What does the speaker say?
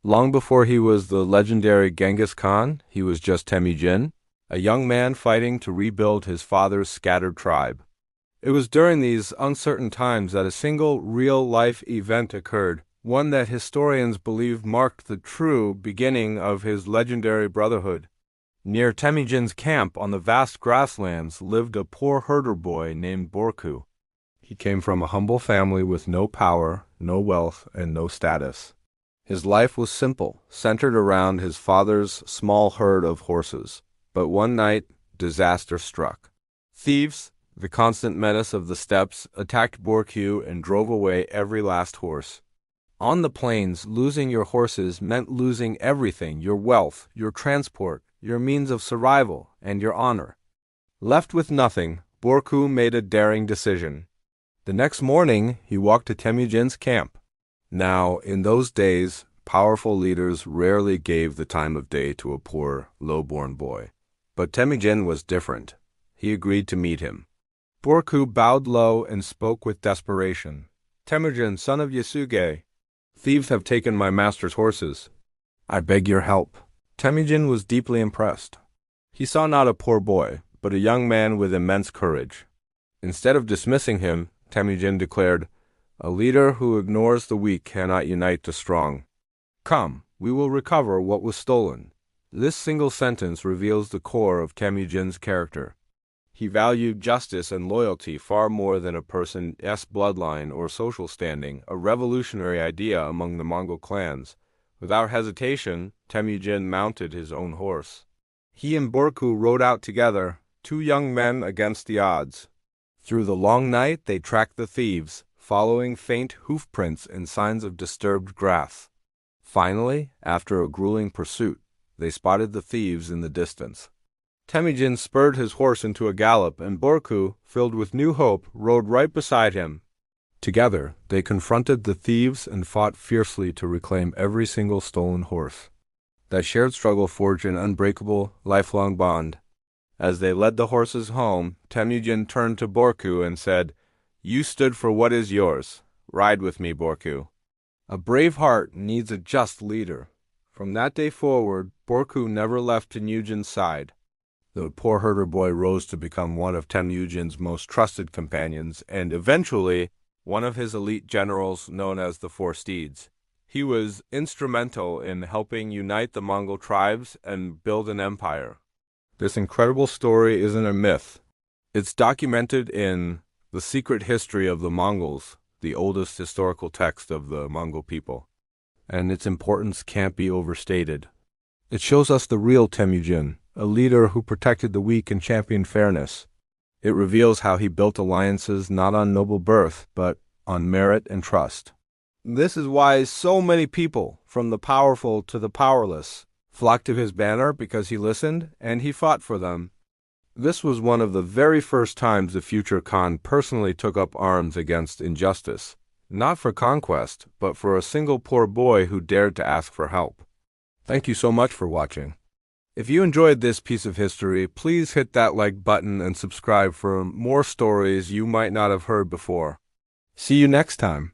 Long before he was the legendary Genghis Khan, he was just Temujin, a young man fighting to rebuild his father's scattered tribe. It was during these uncertain times that a single real-life event occurred, one that historians believe marked the true beginning of his legendary brotherhood. Near Temujin's camp on the vast grasslands lived a poor herder boy named Boorchu. He came from a humble family with no power, no wealth, and no status. His life was simple, centered around his father's small herd of horses. But one night, disaster struck. Thieves, the constant menace of the steppes, attacked Boorchu and drove away every last horse. On the plains, losing your horses meant losing everything: your wealth, your transport, your means of survival, and your honor. Left with nothing, Boorchu made a daring decision. The next morning, he walked to Temujin's camp. Now, in those days, powerful leaders rarely gave the time of day to a poor, low-born boy. But Temujin was different. He agreed to meet him. Boorchu bowed low and spoke with desperation. "Temujin, son of Yasuge, thieves have taken my master's horses. I beg your help." Temujin was deeply impressed. He saw not a poor boy, but a young man with immense courage. Instead of dismissing him, Temujin declared, "A leader who ignores the weak cannot unite the strong. Come, we will recover what was stolen." This single sentence reveals the core of Temujin's character. He valued justice and loyalty far more than a person's bloodline or social standing, a revolutionary idea among the Mongol clans. Without hesitation, Temujin mounted his own horse. He and Boorchu rode out together, two young men against the odds. Through the long night they tracked the thieves, following faint hoof prints and signs of disturbed grass. Finally, after a grueling pursuit, they spotted the thieves in the distance. Temujin spurred his horse into a gallop, and Boorchu, filled with new hope, rode right beside him. Together, they confronted the thieves and fought fiercely to reclaim every single stolen horse. That shared struggle forged an unbreakable, lifelong bond. As they led the horses home, Temujin turned to Boorchu and said, "You stood for what is yours. Ride with me, Boorchu." A brave heart needs a just leader. From that day forward, Boorchu never left Temujin's side. The poor herder boy rose to become one of Temujin's most trusted companions, and eventually one of his elite generals known as the Four Steeds. He was instrumental in helping unite the Mongol tribes and build an empire. This incredible story isn't a myth. It's documented in The Secret History of the Mongols, the oldest historical text of the Mongol people, and its importance can't be overstated. It shows us the real Temujin, a leader who protected the weak and championed fairness. It reveals how he built alliances not on noble birth, but on merit and trust. This is why so many people, from the powerful to the powerless, flocked to his banner because he listened and he fought for them. This was one of the very first times the future Khan personally took up arms against injustice, not for conquest, but for a single poor boy who dared to ask for help. Thank you so much for watching. If you enjoyed this piece of history, please hit that like button and subscribe for more stories you might not have heard before. See you next time.